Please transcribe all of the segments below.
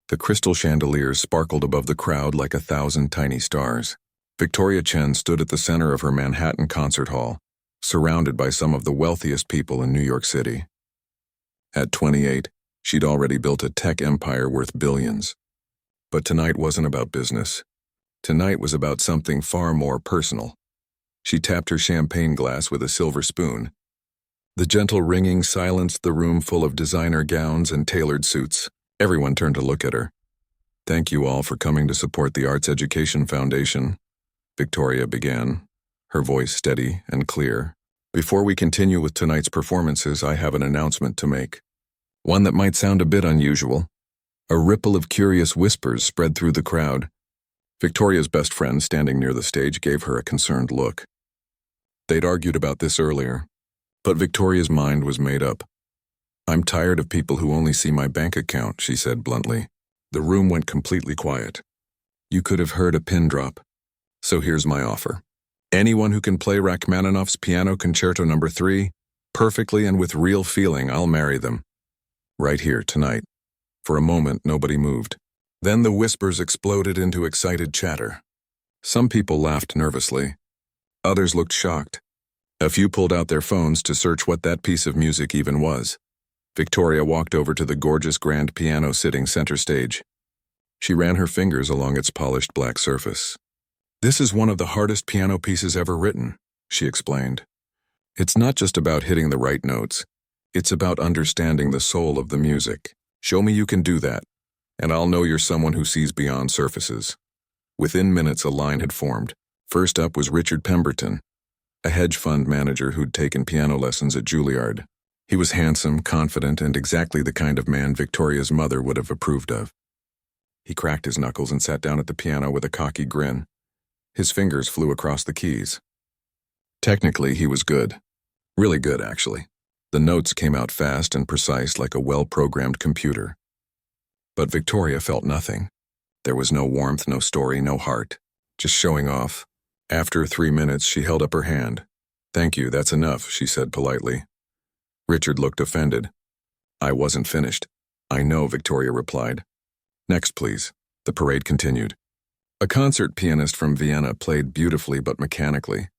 The crystal chandeliers sparkled above the crowd like 1,000 tiny stars. Victoria Chen stood at the center of her Manhattan concert hall, surrounded by some of the wealthiest people in New York City. At 28, she'd already built a tech empire worth billions. But tonight wasn't about business. Tonight was about something far more personal. She tapped her champagne glass with a silver spoon. The gentle ringing silenced the room full of designer gowns and tailored suits. Everyone turned to look at her. "Thank you all for coming to support the Arts Education Foundation," Victoria began, her voice steady and clear. "Before we continue with tonight's performances, I have an announcement to make. One that might sound a bit unusual." A ripple of curious whispers spread through the crowd. Victoria's best friend, standing near the stage, gave her a concerned look. They'd argued about this earlier, but Victoria's mind was made up. "I'm tired of people who only see my bank account," she said bluntly. The room went completely quiet. You could have heard a pin drop. "So here's my offer. Anyone who can play Rachmaninoff's Piano Concerto No. 3 perfectly and with real feeling, I'll marry them. Right here, tonight." For a moment, nobody moved. Then the whispers exploded into excited chatter. Some people laughed nervously. Others looked shocked. A few pulled out their phones to search what that piece of music even was. Victoria walked over to the gorgeous grand piano sitting center stage. She ran her fingers along its polished black surface. "This is one of the hardest piano pieces ever written," she explained. "It's not just about hitting the right notes. It's about understanding the soul of the music. Show me you can do that, and I'll know you're someone who sees beyond surfaces." Within minutes, a line had formed. First up was Richard Pemberton, a hedge fund manager who'd taken piano lessons at Juilliard. He was handsome, confident, and exactly the kind of man Victoria's mother would have approved of. He cracked his knuckles and sat down at the piano with a cocky grin. His fingers flew across the keys. Technically, he was good. Really good, actually. The notes came out fast and precise like a well-programmed computer. But Victoria felt nothing. There was no warmth, no story, no heart. Just showing off. After 3 minutes, she held up her hand. "Thank you, that's enough," she said politely. Richard looked offended. "I wasn't finished." "I know," Victoria replied. "Next, please." The parade continued. A concert pianist from Vienna played beautifully but mechanically.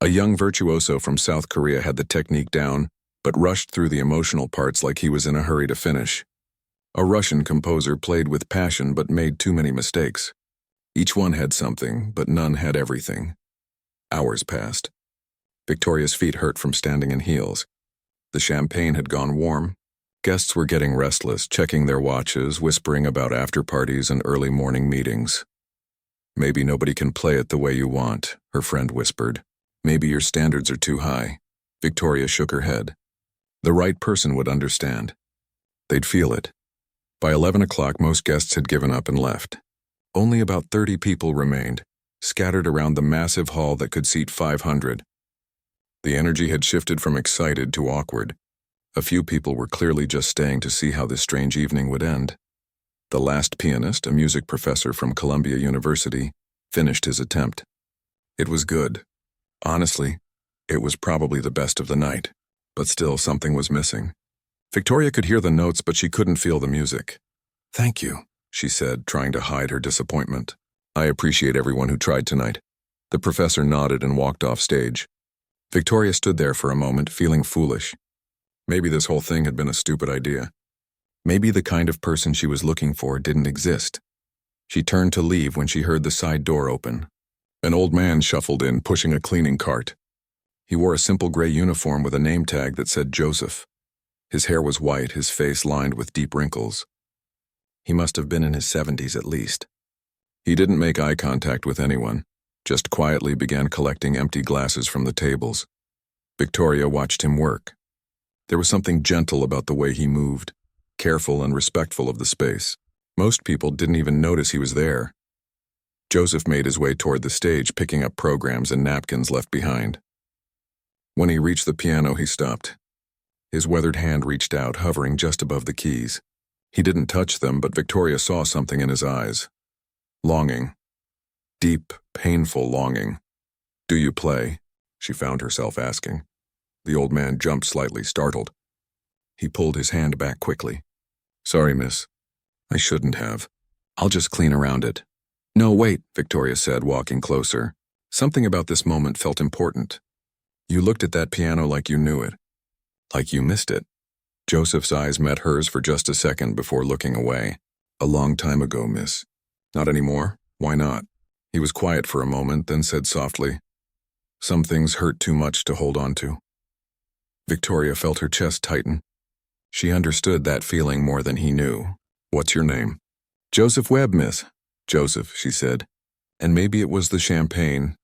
A young virtuoso from South Korea had the technique down, but rushed through the emotional parts like he was in a hurry to finish. A Russian composer played with passion but made too many mistakes. Each one had something, but none had everything. Hours passed. Victoria's feet hurt from standing in heels. The champagne had gone warm. Guests were getting restless, checking their watches, whispering about after-parties and early morning meetings. "Maybe nobody can play it the way you want," her friend whispered. "Maybe your standards are too high." Victoria shook her head. The right person would understand. They'd feel it. By 11 o'clock, most guests had given up and left. Only about 30 people remained, scattered around the massive hall that could seat 500. The energy had shifted from excited to awkward. A few people were clearly just staying to see how this strange evening would end. The last pianist, a music professor from Columbia University, finished his attempt. It was good. Honestly, it was probably the best of the night, but still something was missing. Victoria could hear the notes, but she couldn't feel the music. "Thank you," she said, trying to hide her disappointment. "I appreciate everyone who tried tonight." The professor nodded and walked off stage. Victoria stood there for a moment, feeling foolish. Maybe this whole thing had been a stupid idea. Maybe the kind of person she was looking for didn't exist. She turned to leave when she heard the side door open. An old man shuffled in, pushing a cleaning cart. He wore a simple gray uniform with a name tag that said Joseph. His hair was white, his face lined with deep wrinkles. He must have been in his 70s at least. He didn't make eye contact with anyone, just quietly began collecting empty glasses from the tables. Victoria watched him work. There was something gentle about the way he moved, careful and respectful of the space. Most people didn't even notice he was there. Joseph made his way toward the stage, picking up programs and napkins left behind. When he reached the piano, he stopped. His weathered hand reached out, hovering just above the keys. He didn't touch them, but Victoria saw something in his eyes. Longing. Deep, painful longing. "Do you play?" she found herself asking. The old man jumped slightly, startled. He pulled his hand back quickly. "Sorry, miss. I shouldn't have. I'll just clean around it. No, wait, Victoria said, walking closer. Something about this moment felt important. You looked at that piano like you knew it. Like you missed it. Joseph's eyes met hers for just a second before looking away. A long time ago, miss. Not anymore? Why not? He was quiet for a moment, then said softly, some things hurt too much to hold on to. Victoria felt her chest tighten. She understood that feeling more than he knew. What's your name? Joseph Webb, miss. Joseph, she said. And maybe it was the champagne,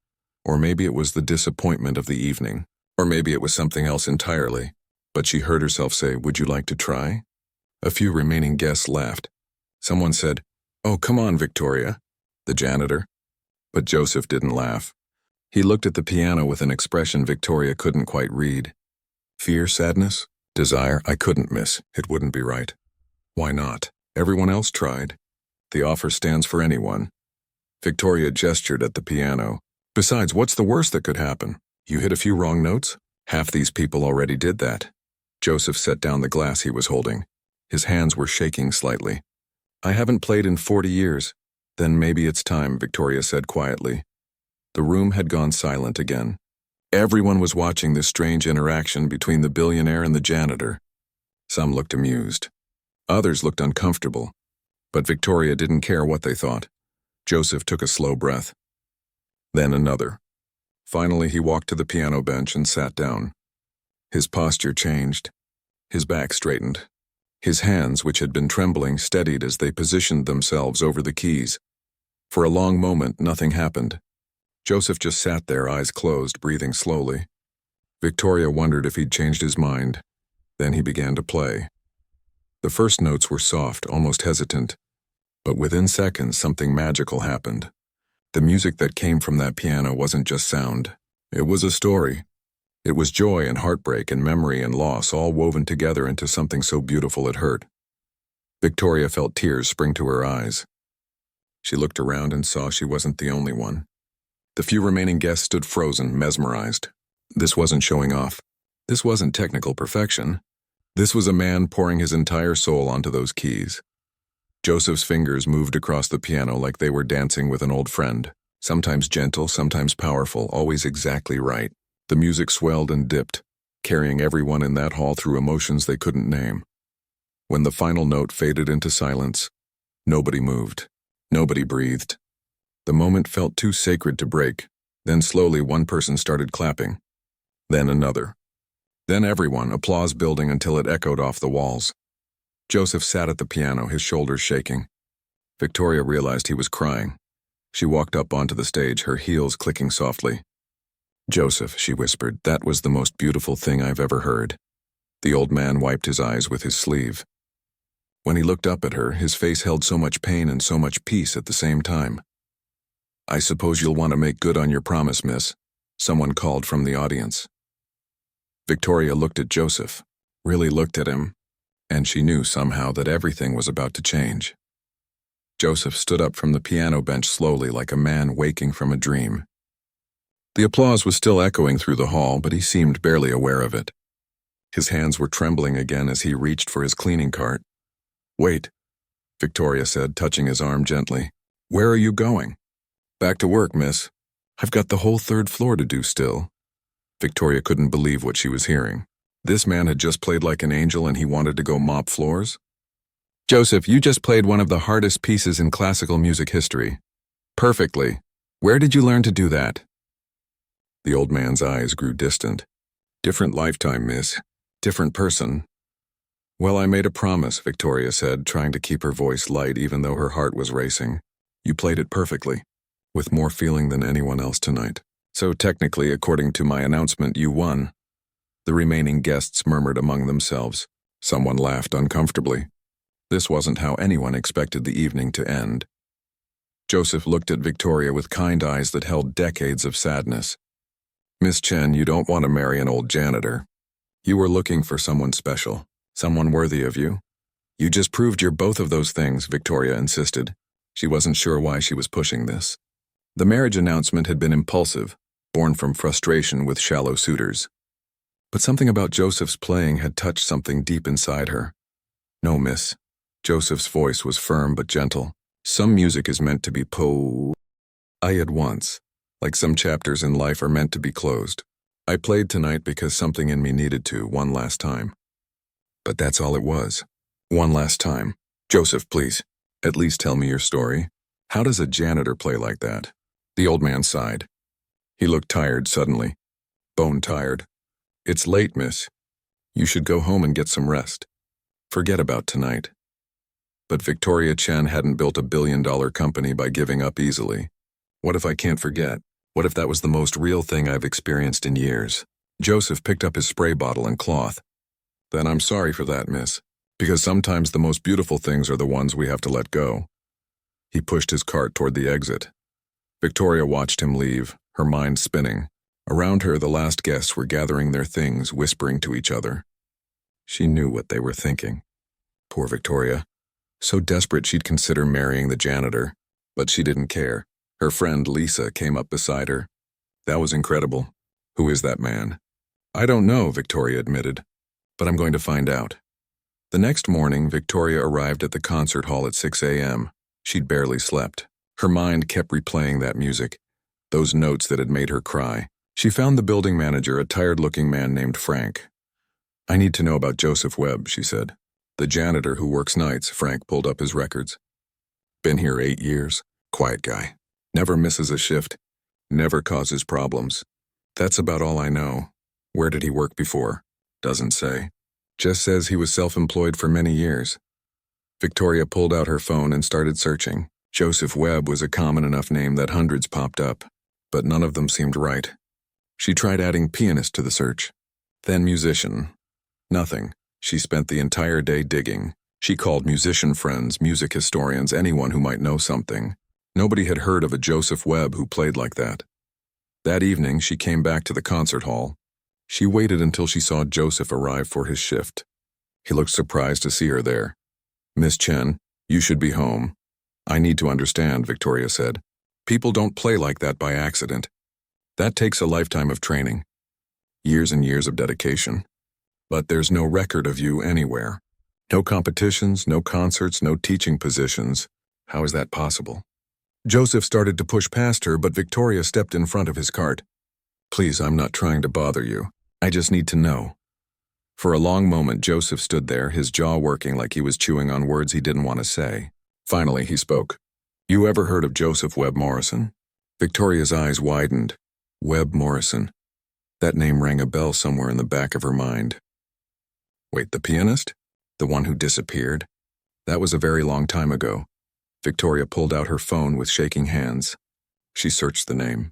or maybe it was the disappointment of the evening, or maybe it was something else entirely. But she heard herself say, would you like to try? A few remaining guests laughed. Someone said, oh, come on, Victoria. The janitor. But Joseph didn't laugh. He looked at the piano with an expression Victoria couldn't quite read. Fear, sadness, desire, I couldn't, miss. It wouldn't be right. Why not? Everyone else tried. The offer stands for anyone. Victoria gestured at the piano. Besides, what's the worst that could happen? You hit a few wrong notes? Half these people already did that. Joseph set down the glass he was holding. His hands were shaking slightly. I haven't played in 40 years. Then maybe it's time, Victoria said quietly. The room had gone silent again. Everyone was watching this strange interaction between the billionaire and the janitor. Some looked amused. Others looked uncomfortable. But Victoria didn't care what they thought. Joseph took a slow breath. Then another. Finally, he walked to the piano bench and sat down. His posture changed. His back straightened. His hands, which had been trembling, steadied as they positioned themselves over the keys. For a long moment, nothing happened. Joseph just sat there, eyes closed, breathing slowly. Victoria wondered if he'd changed his mind. Then he began to play. The first notes were soft, almost hesitant. But within seconds, something magical happened. The music that came from that piano wasn't just sound. It was a story. It was joy and heartbreak and memory and loss all woven together into something so beautiful it hurt. Victoria felt tears spring to her eyes. She looked around and saw she wasn't the only one. The few remaining guests stood frozen, mesmerized. This wasn't showing off. This wasn't technical perfection. This was a man pouring his entire soul onto those keys. Joseph's fingers moved across the piano like they were dancing with an old friend. Sometimes gentle, sometimes powerful, always exactly right. The music swelled and dipped, carrying everyone in that hall through emotions they couldn't name. When the final note faded into silence, nobody moved. Nobody breathed. The moment felt too sacred to break. Then slowly one person started clapping. Then another. Then everyone, applause building until it echoed off the walls. Joseph sat at the piano, his shoulders shaking. Victoria realized he was crying. She walked up onto the stage, her heels clicking softly. Joseph, she whispered, that was the most beautiful thing I've ever heard. The old man wiped his eyes with his sleeve. When he looked up at her, his face held so much pain and so much peace at the same time. I suppose you'll want to make good on your promise, miss. Someone called from the audience. Victoria looked at Joseph, really looked at him, and she knew somehow that everything was about to change. Joseph stood up from the piano bench slowly like a man waking from a dream. The applause was still echoing through the hall, but he seemed barely aware of it. His hands were trembling again as he reached for his cleaning cart. Wait, Victoria said, touching his arm gently. Where are you going? Back to work, miss. I've got the whole third floor to do still. Victoria couldn't believe what she was hearing. This man had just played like an angel and he wanted to go mop floors? Joseph, you just played one of the hardest pieces in classical music history. Perfectly. Where did you learn to do that? The old man's eyes grew distant. Different lifetime, miss. Different person. Well, I made a promise, Victoria said, trying to keep her voice light even though her heart was racing. You played it perfectly, with more feeling than anyone else tonight. So technically, according to my announcement, you won. The remaining guests murmured among themselves. Someone laughed uncomfortably. This wasn't how anyone expected the evening to end. Joseph looked at Victoria with kind eyes that held decades of sadness. Miss Chen, you don't want to marry an old janitor. You were looking for someone special, someone worthy of you. You just proved you're both of those things, Victoria insisted. She wasn't sure why she was pushing this. The marriage announcement had been impulsive, born from frustration with shallow suitors. But something about Joseph's playing had touched something deep inside her. No, miss. Joseph's voice was firm but gentle. Some music is meant to be I had once, like some chapters in life are meant to be closed. I played tonight because something in me needed to, one last time. But that's all it was. One last time. Joseph, please, at least tell me your story. How does a janitor play like that? The old man sighed. He looked tired suddenly. Bone tired. It's late, miss. You should go home and get some rest. Forget about tonight. But Victoria Chen hadn't built a billion-dollar company by giving up easily. What if I can't forget? What if that was the most real thing I've experienced in years? Joseph picked up his spray bottle and cloth. Then I'm sorry for that, miss, because sometimes the most beautiful things are the ones we have to let go. He pushed his cart toward the exit. Victoria watched him leave, her mind spinning. Around her, the last guests were gathering their things, whispering to each other. She knew what they were thinking. Poor Victoria. So desperate she'd consider marrying the janitor, but she didn't care. Her friend Lisa came up beside her. That was incredible. Who is that man? I don't know, Victoria admitted, but I'm going to find out. The next morning, Victoria arrived at the concert hall at 6 a.m. She'd barely slept. Her mind kept replaying that music, those notes that had made her cry. She found the building manager, a tired-looking man named Frank. I need to know about Joseph Webb, she said. The janitor who works nights. Frank pulled up his records. Been here 8 years. Quiet guy. Never misses a shift. Never causes problems. That's about all I know. Where did he work before? Doesn't say. Just says he was self-employed for many years. Victoria pulled out her phone and started searching. Joseph Webb was a common enough name that hundreds popped up, but none of them seemed right. She tried adding pianist to the search. Then musician. Nothing. She spent the entire day digging. She called musician friends, music historians, anyone who might know something. Nobody had heard of a Joseph Webb who played like that. That evening, she came back to the concert hall. She waited until she saw Joseph arrive for his shift. He looked surprised to see her there. Miss Chen, you should be home. I need to understand, Victoria said. People don't play like that by accident. That takes a lifetime of training. Years and years of dedication. But there's no record of you anywhere. No competitions, no concerts, no teaching positions. How is that possible? Joseph started to push past her, but Victoria stepped in front of his cart. Please, I'm not trying to bother you. I just need to know. For a long moment, Joseph stood there, his jaw working like he was chewing on words he didn't want to say. Finally, he spoke. You ever heard of Joseph Webb Morrison? Victoria's eyes widened. Webb Morrison. That name rang a bell somewhere in the back of her mind. Wait, the pianist? The one who disappeared? That was a very long time ago. Victoria pulled out her phone with shaking hands. She searched the name.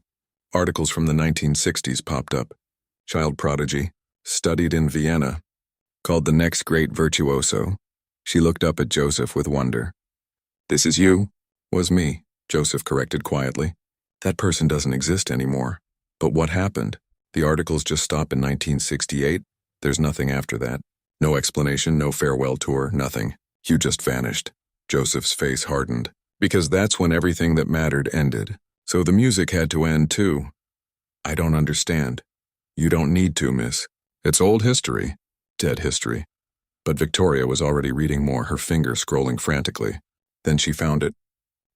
Articles from the 1960s popped up. Child prodigy, studied in Vienna, called the next great virtuoso. She looked up at Joseph with wonder. This is you? Was me, Joseph corrected quietly. That person doesn't exist anymore. But what happened? The articles just stop in 1968? There's nothing after that. No explanation, no farewell tour, nothing. You just vanished. Joseph's face hardened. Because that's when everything that mattered ended. So the music had to end too. I don't understand. You don't need to, miss. It's old history. Dead history. But Victoria was already reading more, her finger scrolling frantically. Then she found it.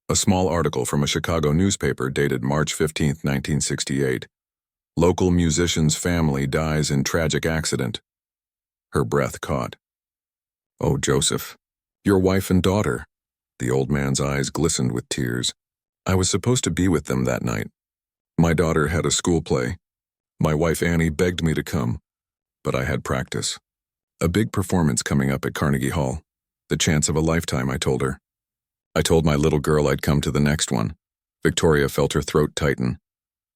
A small article from a Chicago newspaper dated March 15, 1968. Local musician's family dies in tragic accident. Her breath caught. Oh, Joseph. Your wife and daughter. The old man's eyes glistened with tears. I was supposed to be with them that night. My daughter had a school play. My wife Annie begged me to come, but I had practice. A big performance coming up at Carnegie Hall. The chance of a lifetime, I told her. I told my little girl I'd come to the next one. Victoria felt her throat tighten.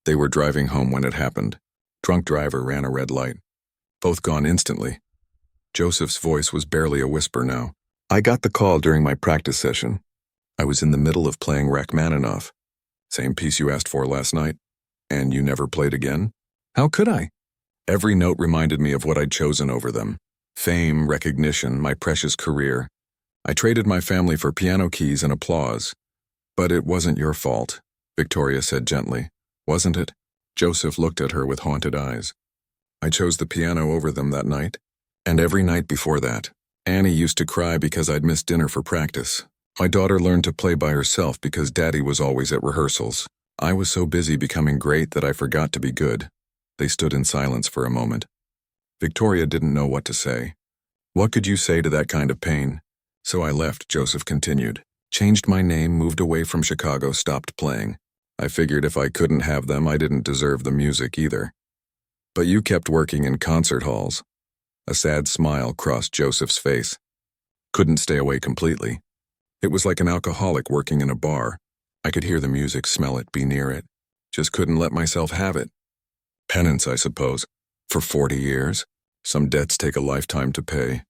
They were driving home when it happened. Drunk driver ran a red light. Both gone instantly. Joseph's voice was barely a whisper now. I got the call during my practice session. I was in the middle of playing Rachmaninoff. Same piece you asked for last night. And you never played again? How could I? Every note reminded me of what I'd chosen over them. Fame, recognition, my precious career. I traded my family for piano keys and applause. But it wasn't your fault, Victoria said gently. Wasn't it? Joseph looked at her with haunted eyes. I chose the piano over them that night, and every night before that. Annie used to cry because I'd missed dinner for practice. My daughter learned to play by herself because Daddy was always at rehearsals. I was so busy becoming great that I forgot to be good. They stood in silence for a moment. Victoria didn't know what to say. What could you say to that kind of pain? So I left, Joseph continued. Changed my name, moved away from Chicago, stopped playing. I figured if I couldn't have them, I didn't deserve the music either. But you kept working in concert halls. A sad smile crossed Joseph's face. Couldn't stay away completely. It was like an alcoholic working in a bar. I could hear the music, smell it, be near it. Just couldn't let myself have it. Penance, I suppose. For 40 years. Some debts take a lifetime to pay.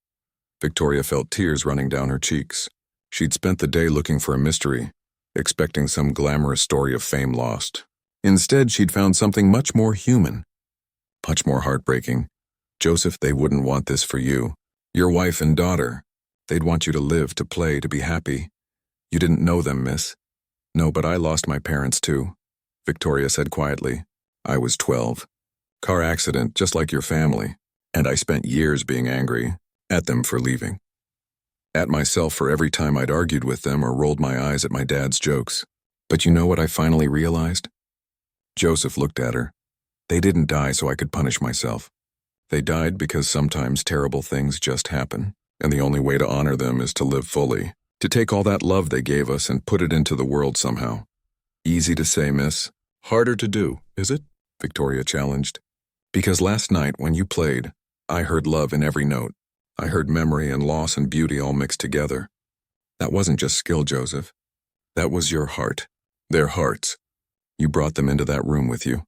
Victoria felt tears running down her cheeks. She'd spent the day looking for a mystery, expecting some glamorous story of fame lost. Instead, she'd found something much more human. Much more heartbreaking. Joseph, they wouldn't want this for you. Your wife and daughter. They'd want you to live, to play, to be happy. You didn't know them, miss. No, but I lost my parents too, Victoria said quietly. I was 12. Car accident, just like your family. And I spent years being angry at them for leaving. At myself for every time I'd argued with them or rolled my eyes at my dad's jokes. But you know what I finally realized? Joseph looked at her. They didn't die so I could punish myself. They died because sometimes terrible things just happen, and the only way to honor them is to live fully, to take all that love they gave us and put it into the world somehow. Easy to say, miss. Harder to do, is it? Victoria challenged. Because last night when you played, I heard love in every note. I heard memory and loss and beauty all mixed together. That wasn't just skill, Joseph. That was your heart. Their hearts. You brought them into that room with you.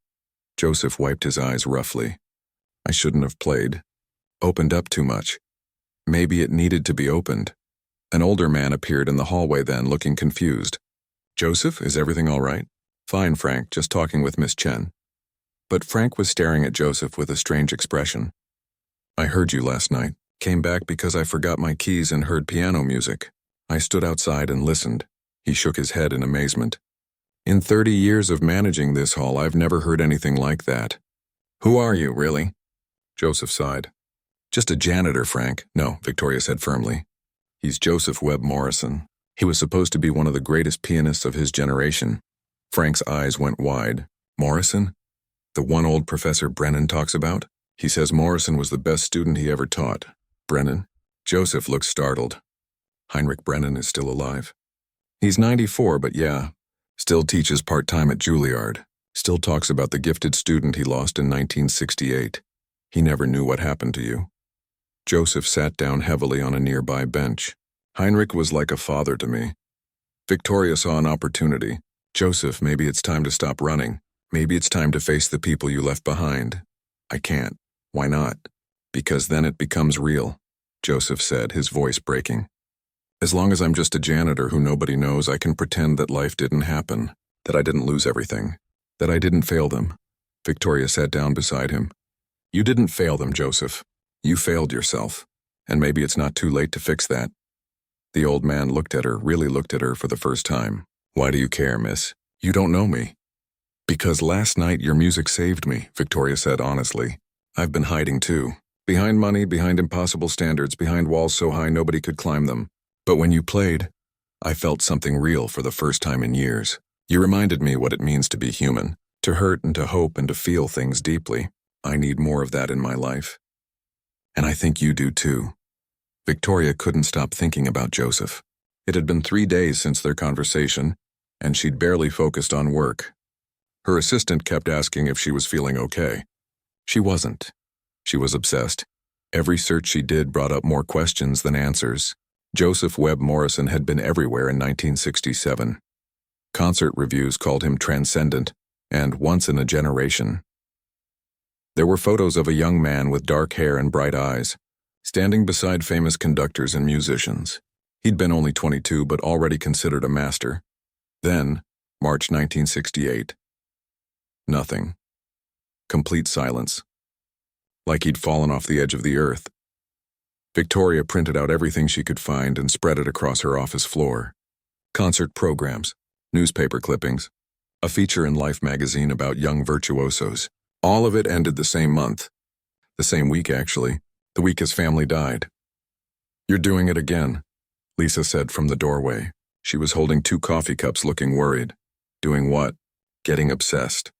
Joseph wiped his eyes roughly. I shouldn't have played. Opened up too much. Maybe it needed to be opened. An older man appeared in the hallway then, looking confused. Joseph, is everything all right? Fine, Frank, just talking with Miss Chen. But Frank was staring at Joseph with a strange expression. I heard you last night. Came back because I forgot my keys and heard piano music. I stood outside and listened. He shook his head in amazement. In 30 years of managing this hall, I've never heard anything like that. Who are you, really? Joseph sighed. Just a janitor, Frank. No, Victoria said firmly. He's Joseph Webb Morrison. He was supposed to be one of the greatest pianists of his generation. Frank's eyes went wide. Morrison? The one old Professor Brennan talks about? He says Morrison was the best student he ever taught. Brennan? Joseph looked startled. Heinrich Brennan is still alive. He's 94, but yeah, still teaches part-time at Juilliard. Still talks about the gifted student he lost in 1968. He never knew what happened to you. Joseph sat down heavily on a nearby bench. Heinrich was like a father to me. Victoria saw an opportunity. Joseph, maybe it's time to stop running. Maybe it's time to face the people you left behind. I can't. Why not? Because then it becomes real, Joseph said, his voice breaking. As long as I'm just a janitor who nobody knows, I can pretend that life didn't happen, that I didn't lose everything, that I didn't fail them. Victoria sat down beside him. You didn't fail them, Joseph. You failed yourself, and maybe it's not too late to fix that. The old man looked at her, really looked at her for the first time. Why do you care, miss? You don't know me. Because last night your music saved me, Victoria said honestly. I've been hiding too. Behind money, behind impossible standards, behind walls so high nobody could climb them. But when you played, I felt something real for the first time in years. You reminded me what it means to be human, to hurt and to hope and to feel things deeply. I need more of that in my life. And I think you do too. Victoria couldn't stop thinking about Joseph. It had been 3 days since their conversation, and she'd barely focused on work. Her assistant kept asking if she was feeling okay. She wasn't. She was obsessed. Every search she did brought up more questions than answers. Joseph Webb Morrison had been everywhere in 1967. Concert reviews called him transcendent and once in a generation. There were photos of a young man with dark hair and bright eyes, standing beside famous conductors and musicians. He'd been only 22 but already considered a master. Then, March 1968. Nothing. Complete silence. Like he'd fallen off the edge of the earth. Victoria printed out everything she could find and spread it across her office floor. Concert programs, newspaper clippings, a feature in Life magazine about young virtuosos. All of it ended the same month. The same week, actually. The week his family died. You're doing it again, Lisa said from the doorway. She was holding 2 coffee cups looking worried. Doing what? Getting obsessed.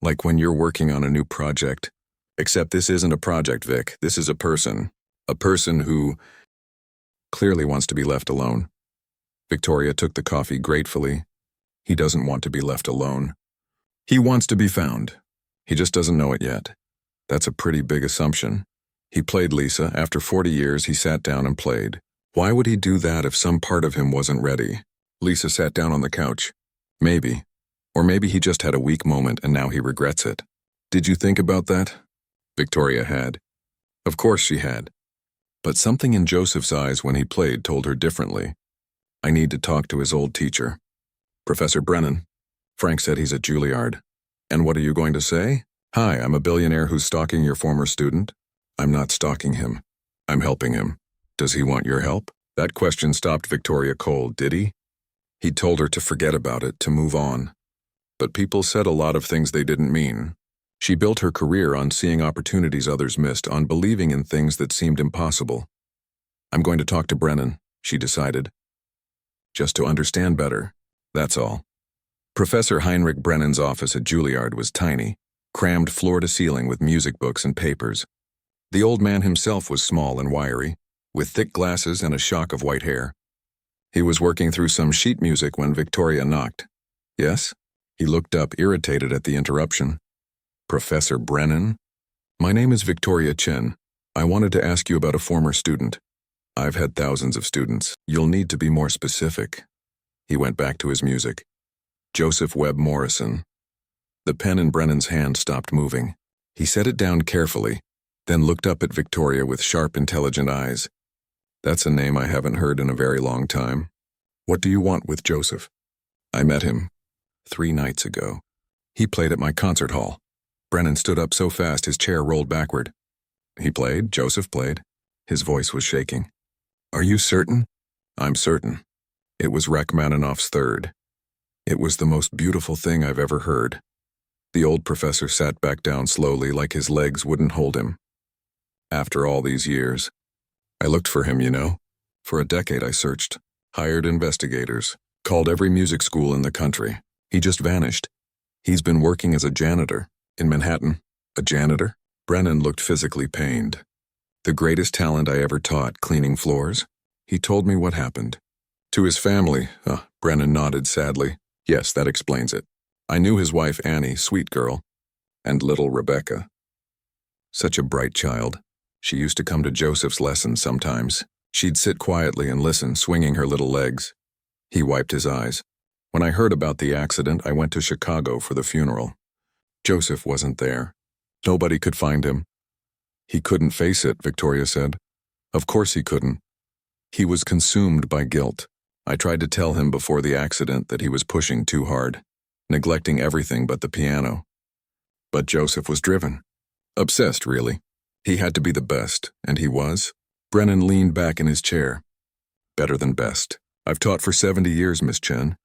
Like when you're working on a new project. Except this isn't a project, Vic. This is a person. A person who clearly wants to be left alone. Victoria took the coffee gratefully. He doesn't want to be left alone. He wants to be found. He just doesn't know it yet. That's a pretty big assumption. He played Lisa. After 40 years, he sat down and played. Why would he do that if some part of him wasn't ready? Lisa sat down on the couch. Maybe. Or maybe he just had a weak moment and now he regrets it. Did you think about that? Victoria had. Of course she had. But something in Joseph's eyes when he played told her differently. I need to talk to his old teacher. Professor Brennan. Frank said he's at Juilliard. And what are you going to say? Hi, I'm a billionaire who's stalking your former student. I'm not stalking him. I'm helping him. Does he want your help? That question stopped Victoria cold, did he? He told her to forget about it, to move on. But people said a lot of things they didn't mean. She built her career on seeing opportunities others missed, on believing in things that seemed impossible. I'm going to talk to Brennan, she decided. Just to understand better, that's all. Professor Heinrich Brennan's office at Juilliard was tiny, crammed floor to ceiling with music books and papers. The old man himself was small and wiry, with thick glasses and a shock of white hair. He was working through some sheet music when Victoria knocked. Yes? He looked up, irritated at the interruption. Professor Brennan? My name is Victoria Chen. I wanted to ask you about a former student. I've had thousands of students. You'll need to be more specific. He went back to his music. Joseph Webb Morrison. The pen in Brennan's hand stopped moving. He set it down carefully, then looked up at Victoria with sharp, intelligent eyes. That's a name I haven't heard in a very long time. What do you want with Joseph? I met him 3 nights ago. He played at my concert hall. Brennan stood up so fast his chair rolled backward. He played? Joseph played? His voice was shaking. Are you certain? I'm certain. It was Rachmaninoff's third. It was the most beautiful thing I've ever heard. The old professor sat back down slowly, like his legs wouldn't hold him. After all these years, I looked for him, you know. For a decade I searched, hired investigators, called every music school in the country. He just vanished. He's been working as a janitor in Manhattan. A janitor? Brennan looked physically pained. The greatest talent I ever taught, cleaning floors. He told me what happened. To his family, Brennan nodded sadly. Yes, that explains it. I knew his wife Annie, sweet girl, and little Rebecca. Such a bright child. She used to come to Joseph's lessons sometimes. She'd sit quietly and listen, swinging her little legs. He wiped his eyes. When I heard about the accident, I went to Chicago for the funeral. Joseph wasn't there. Nobody could find him. He couldn't face it, Victoria said. Of course he couldn't. He was consumed by guilt. I tried to tell him before the accident that he was pushing too hard, neglecting everything but the piano. But Joseph was driven. Obsessed, really. He had to be the best, and he was. Brennan leaned back in his chair. Better than best. I've taught for 70 years, Miss Chen.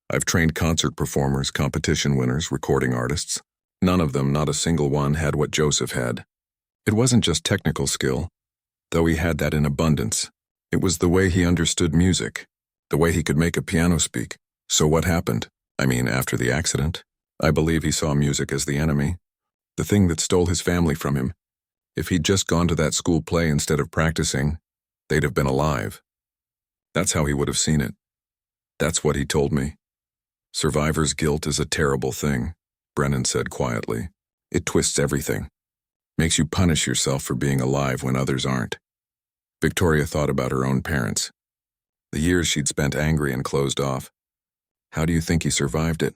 I've trained concert performers, competition winners, recording artists. None of them, not a single one, had what Joseph had. It wasn't just technical skill, though he had that in abundance. It was the way he understood music, the way he could make a piano speak. So what happened? I mean, after the accident? I believe he saw music as the enemy, the thing that stole his family from him. If he'd just gone to that school play instead of practicing, they'd have been alive. That's how he would have seen it. That's what he told me. Survivor's guilt is a terrible thing, Brennan said quietly. It twists everything. Makes you punish yourself for being alive when others aren't. Victoria thought about her own parents. The years she'd spent angry and closed off. How do you think he survived it?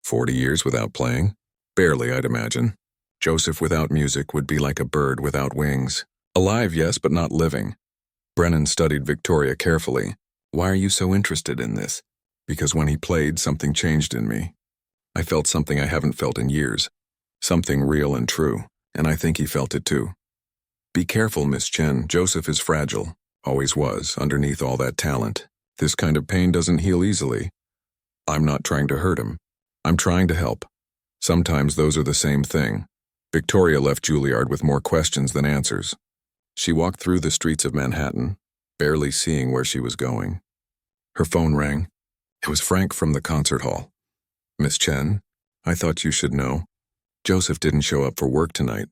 40 years without playing? Barely, I'd imagine. Joseph without music would be like a bird without wings. Alive, yes, but not living. Brennan studied Victoria carefully. Why are you so interested in this? Because when he played, something changed in me. I felt something I haven't felt in years. Something real and true, and I think he felt it too. Be careful, Miss Chen. Joseph is fragile. Always was, underneath all that talent. This kind of pain doesn't heal easily. I'm not trying to hurt him. I'm trying to help. Sometimes those are the same thing. Victoria left Juilliard with more questions than answers. She walked through the streets of Manhattan, barely seeing where she was going. Her phone rang. It was Frank from the concert hall. "Miss Chen, I thought you should know. Joseph didn't show up for work tonight.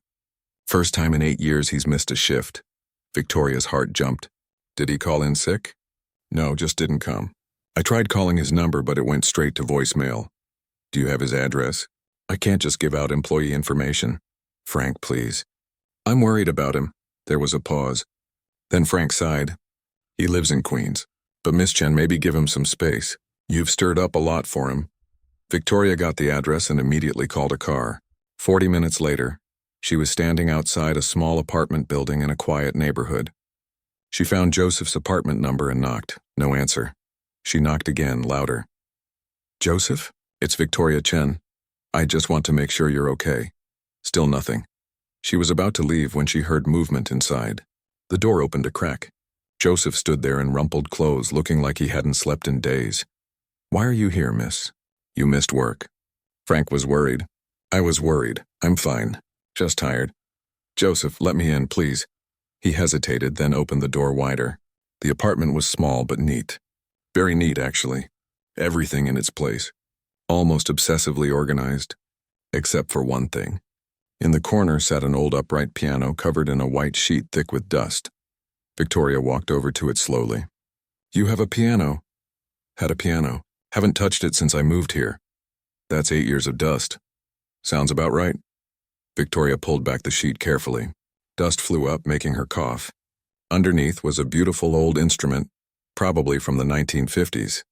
First time in 8 years he's missed a shift." Victoria's heart jumped. "Did he call in sick?" "No, just didn't come. I tried calling his number, but it went straight to voicemail." "Do you have his address?" "I can't just give out employee information." "Frank, please." "I'm worried about him." There was a pause. Then Frank sighed. "He lives in Queens, but Miss Chen, maybe give him some space. You've stirred up a lot for him." Victoria got the address and immediately called a car. 40 minutes later, she was standing outside a small apartment building in a quiet neighborhood. She found Joseph's apartment number and knocked. No answer. She knocked again, louder. "Joseph? It's Victoria Chen. I just want to make sure you're okay." Still nothing. She was about to leave when she heard movement inside. The door opened a crack. Joseph stood there in rumpled clothes, looking like he hadn't slept in days. "Why are you here, miss? You missed work." Frank was worried. "I was worried. I'm fine. Just tired." "Joseph, let me in, please." He hesitated, then opened the door wider. The apartment was small but neat. Very neat, actually. Everything in its place. Almost obsessively organized. Except for one thing. In the corner sat an old upright piano covered in a white sheet thick with dust. Victoria walked over to it slowly. "You have a piano?" "Had a piano. Haven't touched it since I moved here." "That's 8 years of dust." "Sounds about right." Victoria pulled back the sheet carefully. Dust flew up, making her cough. Underneath was a beautiful old instrument, probably from the 1950s.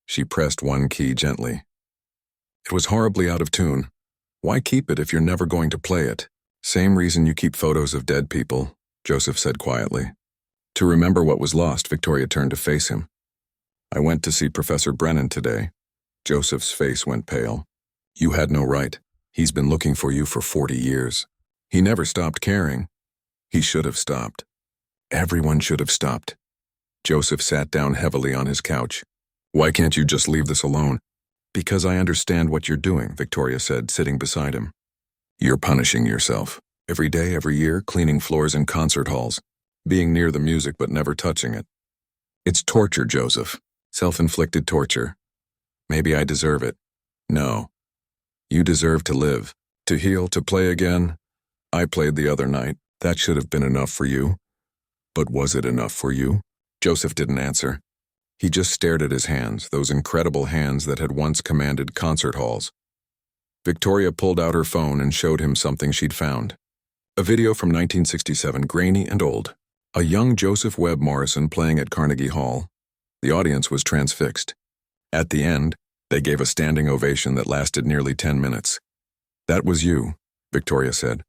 She pressed one key gently. It was horribly out of tune. "Why keep it if you're never going to play it?" "Same reason you keep photos of dead people," Joseph said quietly. To remember what was lost, Victoria turned to face him. "I went to see Professor Brennan today." Joseph's face went pale. "You had no right. He's been looking for you for 40 years. He never stopped caring. He should have stopped. Everyone should have stopped." Joseph sat down heavily on his couch. "Why can't you just leave this alone?" "Because I understand what you're doing," Victoria said, sitting beside him. "You're punishing yourself. Every day, every year, cleaning floors in concert halls, being near the music but never touching it. It's torture, Joseph. Self-inflicted torture. Maybe I deserve it. No. You deserve to live, to heal, to play again. I played the other night. That should have been enough for you." "But was it enough for you?" Joseph didn't answer. He just stared at his hands, those incredible hands that had once commanded concert halls. Victoria pulled out her phone and showed him something she'd found. A video from 1967, grainy and old. A young Joseph Webb Morrison playing at Carnegie Hall. The audience was transfixed. At the end, they gave a standing ovation that lasted nearly 10 minutes. "That was you," Victoria said.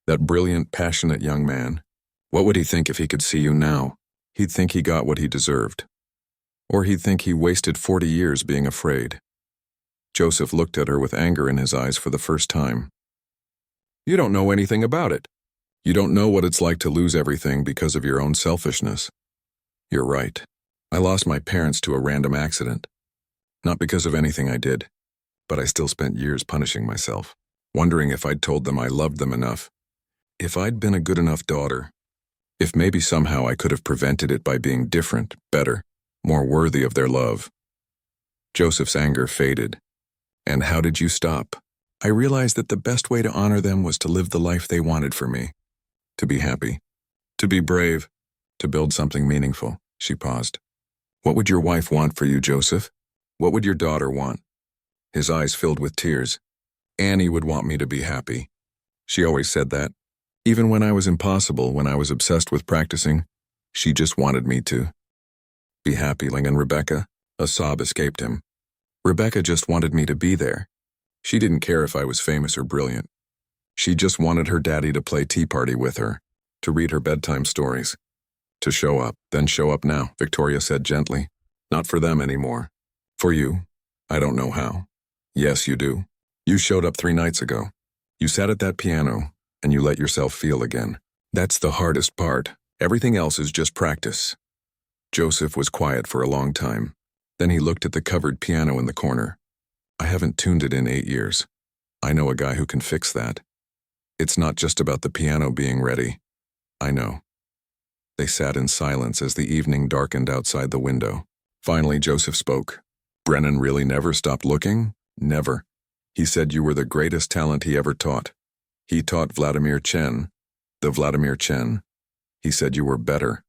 "That brilliant, passionate young man. What would he think if he could see you now? He'd think he got what he deserved. Or he'd think he wasted 40 years being afraid." Joseph looked at her with anger in his eyes for the first time. "You don't know anything about it. You don't know what it's like to lose everything because of your own selfishness." "You're right. I lost my parents to a random accident. Not because of anything I did, but I still spent years punishing myself, wondering if I'd told them I loved them enough. If I'd been a good enough daughter. If maybe somehow I could have prevented it by being different, better, more worthy of their love." Joseph's anger faded. "And how did you stop?" "I realized that the best way to honor them was to live the life they wanted for me. To be happy. To be brave. To build something meaningful." She paused. "What would your wife want for you, Joseph? What would your daughter want?" His eyes filled with tears. "Annie would want me to be happy. She always said that. Even when I was impossible, when I was obsessed with practicing, she just wanted me to be happy." And Rebecca? A sob escaped him. "Rebecca just wanted me to be there. She didn't care if I was famous or brilliant. She just wanted her daddy to play tea party with her, to read her bedtime stories. To show up, then show up now," Victoria said gently. "Not for them anymore. For you. I don't know how. Yes, you do. You showed up 3 nights ago. You sat at that piano, and you let yourself feel again. That's the hardest part. Everything else is just practice." Joseph was quiet for a long time. Then he looked at the covered piano in the corner. "I haven't tuned it in 8 years. I know a guy who can fix that. It's not just about the piano being ready. I know." They sat in silence as the evening darkened outside the window. Finally, Joseph spoke. Brennan really never stopped looking? Never. He said you were the greatest talent he ever taught. He taught Vladimir Chen. The Vladimir Chen. He said you were better.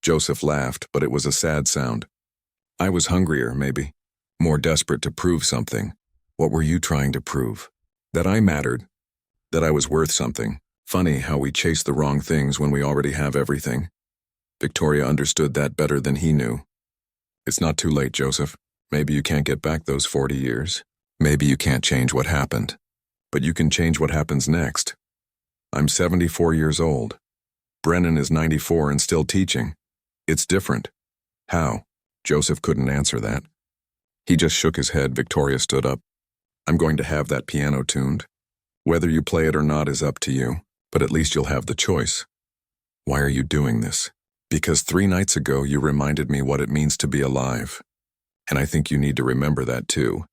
Joseph laughed, but it was a sad sound. I was hungrier, maybe. More desperate to prove something. What were you trying to prove? That I mattered. That I was worth something. Funny how we chase the wrong things when we already have everything. Victoria understood that better than he knew. It's not too late, Joseph. Maybe you can't get back those 40 years. Maybe you can't change what happened. But you can change what happens next. I'm 74 years old. Brennan is 94 and still teaching. It's different. How? Joseph couldn't answer that. He just shook his head. Victoria stood up. I'm going to have that piano tuned. Whether you play it or not is up to you, but at least you'll have the choice. Why are you doing this? Because 3 nights ago you reminded me what it means to be alive. And I think you need to remember that too.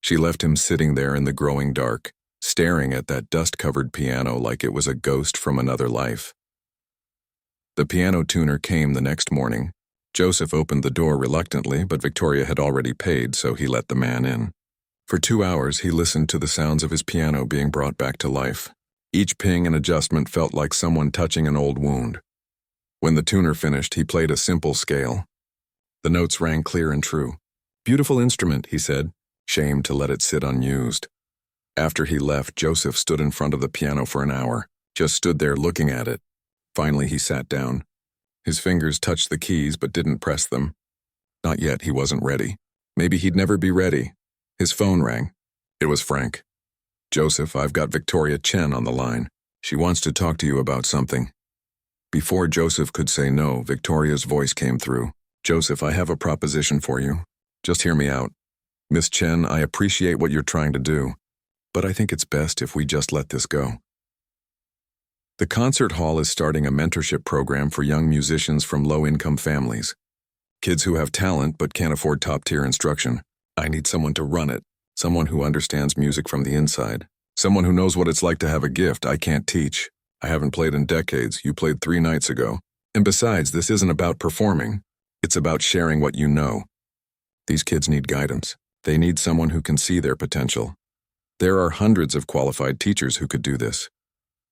She left him sitting there in the growing dark, staring at that dust-covered piano like it was a ghost from another life. The piano tuner came the next morning. Joseph opened the door reluctantly, but Victoria had already paid, so he let the man in. For 2 hours, he listened to the sounds of his piano being brought back to life. Each ping and adjustment felt like someone touching an old wound. When the tuner finished, he played a simple scale. The notes rang clear and true. Beautiful instrument, he said, shamed to let it sit unused. After he left, Joseph stood in front of the piano for an hour, just stood there looking at it. Finally, he sat down. His fingers touched the keys but didn't press them. Not yet, he wasn't ready. Maybe he'd never be ready. His phone rang. It was Frank. Joseph, I've got Victoria Chen on the line. She wants to talk to you about something. Before Joseph could say no, Victoria's voice came through. Joseph, I have a proposition for you. Just hear me out. Miss Chen, I appreciate what you're trying to do, but I think it's best if we just let this go. The concert hall is starting a mentorship program for young musicians from low-income families. Kids who have talent but can't afford top-tier instruction. I need someone to run it, someone who understands music from the inside, someone who knows what it's like to have a gift I can't teach. I haven't played in decades. You played 3 nights ago. And besides, this isn't about performing. It's about sharing what you know. These kids need guidance. They need someone who can see their potential. There are hundreds of qualified teachers who could do this.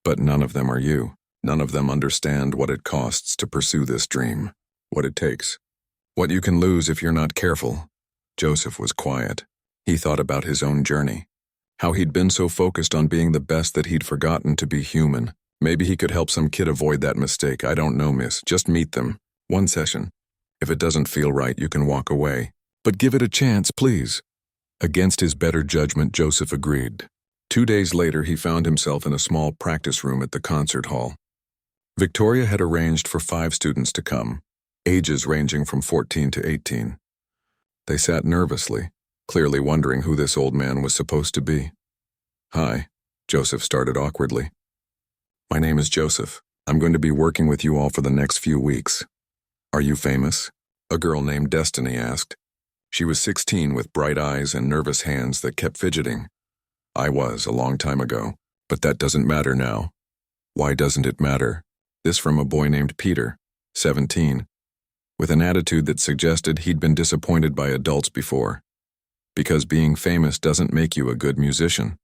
But none of them are you. None of them understand what it costs to pursue this dream, what it takes, what you can lose if you're not careful. Joseph was quiet. He thought about his own journey, how he'd been so focused on being the best that he'd forgotten to be human. Maybe he could help some kid avoid that mistake. I don't know, miss. Just meet them. 1 session. If it doesn't feel right, you can walk away. But give it a chance, please. Against his better judgment, Joseph agreed. 2 days later, he found himself in a small practice room at the concert hall. Victoria had arranged for 5 students to come, ages ranging from 14 to 18. They sat nervously, clearly wondering who this old man was supposed to be. Hi, Joseph started awkwardly. My name is Joseph. I'm going to be working with you all for the next few weeks. Are you famous? A girl named Destiny asked. She was 16 with bright eyes and nervous hands that kept fidgeting. I was, a long time ago, but that doesn't matter now. Why doesn't it matter? This from a boy named Peter, 17, with an attitude that suggested he'd been disappointed by adults before. Because being famous doesn't make you a good musician.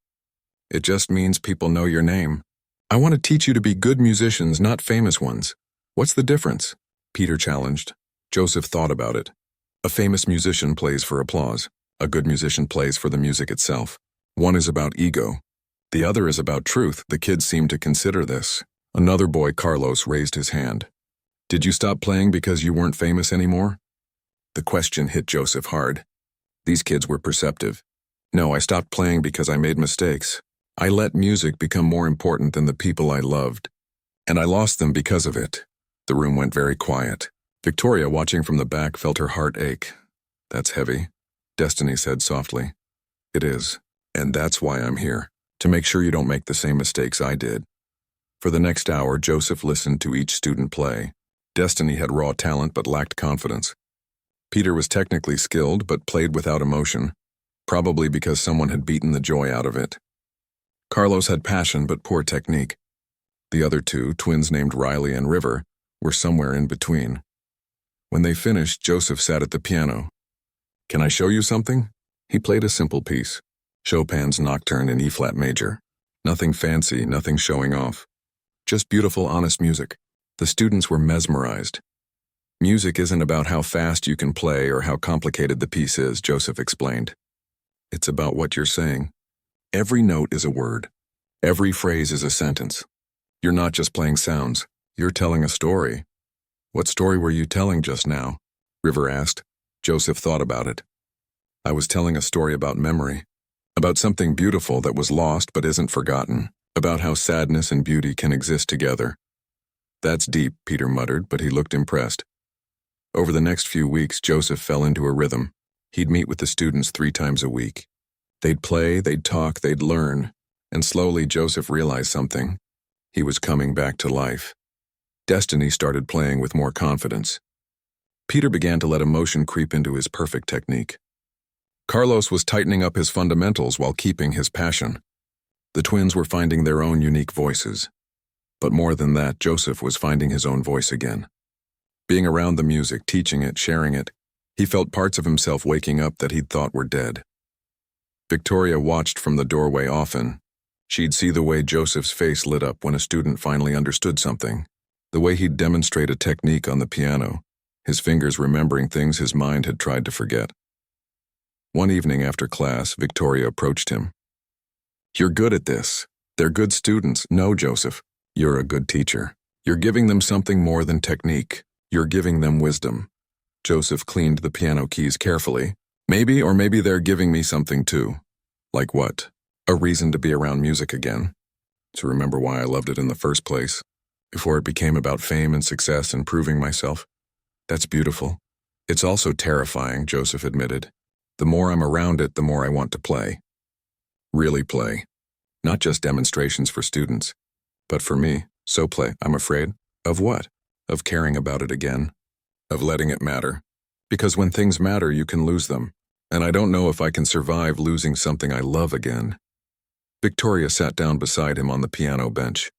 It just means people know your name. I want to teach you to be good musicians, not famous ones. What's the difference? Peter challenged. Joseph thought about it. A famous musician plays for applause. A good musician plays for the music itself. One is about ego. The other is about truth. The kids seemed to consider this. Another boy, Carlos, raised his hand. Did you stop playing because you weren't famous anymore? The question hit Joseph hard. These kids were perceptive. No, I stopped playing because I made mistakes. I let music become more important than the people I loved. And I lost them because of it. The room went very quiet. Victoria, watching from the back, felt her heart ache. That's heavy, Destiny said softly. It is, and that's why I'm here, to make sure you don't make the same mistakes I did. For the next hour, Joseph listened to each student play. Destiny had raw talent but lacked confidence. Peter was technically skilled but played without emotion, probably because someone had beaten the joy out of it. Carlos had passion but poor technique. The other 2, twins named Riley and River, were somewhere in between. When they finished, Joseph sat at the piano. "Can I show you something?" He played a simple piece, Chopin's Nocturne in E-flat major. Nothing fancy, nothing showing off. Just beautiful, honest music. The students were mesmerized. "Music isn't about how fast you can play or how complicated the piece is," Joseph explained. "It's about what you're saying. Every note is a word. Every phrase is a sentence. You're not just playing sounds. You're telling a story." "What story were you telling just now?" River asked. Joseph thought about it. "I was telling a story about memory. About something beautiful that was lost but isn't forgotten. About how sadness and beauty can exist together." "That's deep," Peter muttered, but he looked impressed. Over the next few weeks, Joseph fell into a rhythm. He'd meet with the students 3 times a week. They'd play, they'd talk, they'd learn. And slowly, Joseph realized something. He was coming back to life. Destiny started playing with more confidence. Peter began to let emotion creep into his perfect technique. Carlos was tightening up his fundamentals while keeping his passion. The twins were finding their own unique voices. But more than that, Joseph was finding his own voice again. Being around the music, teaching it, sharing it, he felt parts of himself waking up that he'd thought were dead. Victoria watched from the doorway often. She'd see the way Joseph's face lit up when a student finally understood something, the way he'd demonstrate a technique on the piano, his fingers remembering things his mind had tried to forget. One evening after class, Victoria approached him. "You're good at this. They're good students." "No, Joseph. You're a good teacher. You're giving them something more than technique. You're giving them wisdom." Joseph cleaned the piano keys carefully. Maybe they're giving me something too." "Like what?" "A reason to be around music again. To remember why I loved it in the first place. Before it became about fame and success and proving myself." "That's beautiful." "It's also terrifying," Joseph admitted. "The more I'm around it, the more I want to play. Really play. Not just demonstrations for students. But for me, so play. I'm afraid." "Of what?" "Of caring about it again. Of letting it matter. Because when things matter, you can lose them. And I don't know if I can survive losing something I love again." Victoria sat down beside him on the piano bench.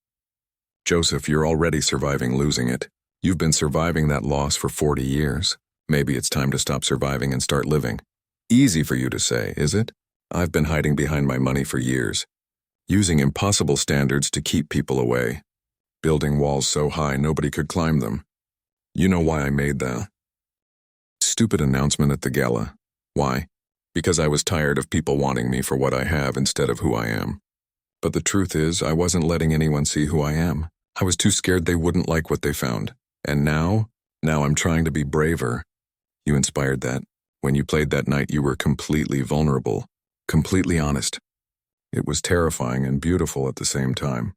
"Joseph, you're already surviving losing it. You've been surviving that loss for 40 years. Maybe it's time to stop surviving and start living." "Easy for you to say, is it? I've been hiding behind my money for years. Using impossible standards to keep people away. Building walls so high nobody could climb them. You know why I made that stupid announcement at the gala. Why? Because I was tired of people wanting me for what I have instead of who I am. But the truth is, I wasn't letting anyone see who I am. I was too scared they wouldn't like what they found. And now I'm trying to be braver." "You inspired that. When you played that night, you were completely vulnerable, completely honest. It was terrifying and beautiful at the same time."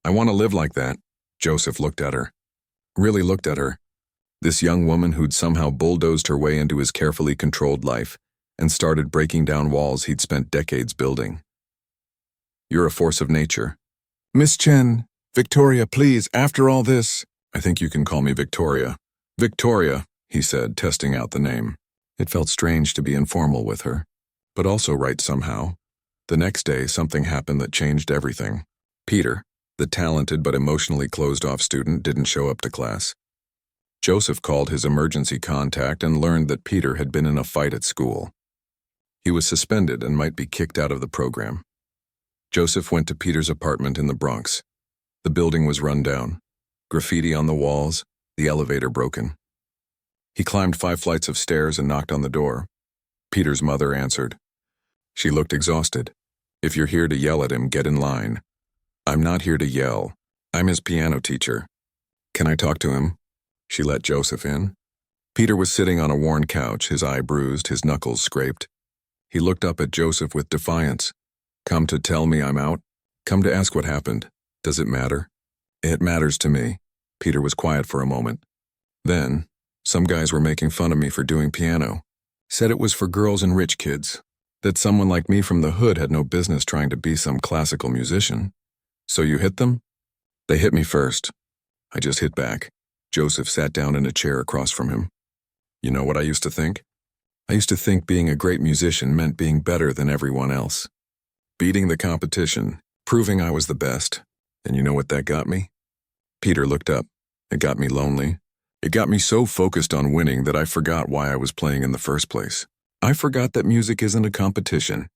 "I want to live like that." Joseph looked at her. Really looked at her. This young woman who'd somehow bulldozed her way into his carefully controlled life and started breaking down walls he'd spent decades building. "You're a force of nature." "Miss Chen, Victoria, please, after all this." "I think you can call me Victoria." "Victoria," he said, testing out the name. It felt strange to be informal with her, but also right somehow. The next day, something happened that changed everything. Peter, the talented but emotionally closed-off student, didn't show up to class. Joseph called his emergency contact and learned that Peter had been in a fight at school. He was suspended and might be kicked out of the program. Joseph went to Peter's apartment in the Bronx. The building was run down. Graffiti on the walls, the elevator broken. He climbed 5 flights of stairs and knocked on the door. Peter's mother answered. She looked exhausted. "If you're here to yell at him, get in line." "I'm not here to yell. I'm his piano teacher." "Can I talk to him?" She let Joseph in. Peter was sitting on a worn couch, his eye bruised, his knuckles scraped. He looked up at Joseph with defiance. "Come to tell me I'm out? Come to ask what happened? Does it matter?" "It matters to me." Peter was quiet for a moment. Then, "Some guys were making fun of me for doing piano. Said it was for girls and rich kids. That someone like me from the hood had no business trying to be some classical musician." "So you hit them?" "They hit me first. I just hit back." Joseph sat down in a chair across from him. "You know what I used to think? I used to think being a great musician meant being better than everyone else. Beating the competition, proving I was the best. And you know what that got me?" Peter looked up. It got me lonely. It got me so focused on winning that I forgot why I was playing in the first place. I forgot that music isn't a competition.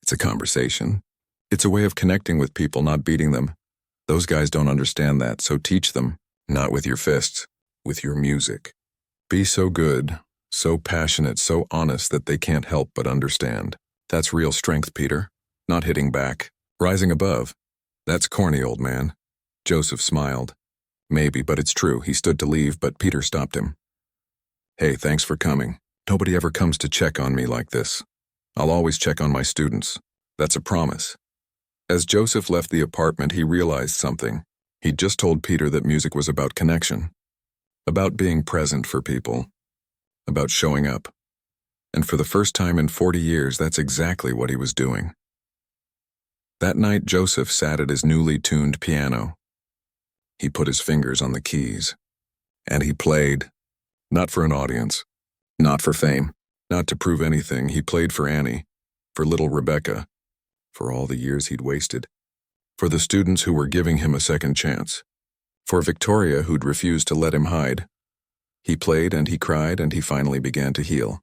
It's a conversation. It's a way of connecting with people, not beating them. Those guys don't understand that, so teach them, not with your fists, with your music. Be so good, so passionate, so honest that they can't help but understand. That's real strength, Peter. Not hitting back, rising above. That's corny, old man. Joseph smiled. Maybe, but it's true. He stood to leave, but Peter stopped him. Hey, thanks for coming. Nobody ever comes to check on me like this. I'll always check on my students. That's a promise. As Joseph left the apartment, he realized something. He'd just told Peter that music was about connection, about being present for people, about showing up. And for the first time in 40 years, that's exactly what he was doing. That night, Joseph sat at his newly tuned piano. He put his fingers on the keys, and he played, not for an audience, not for fame, not to prove anything. He played for Annie, for little Rebecca, for all the years he'd wasted, for the students who were giving him a second chance, for Victoria who'd refused to let him hide. He played and he cried and he finally began to heal.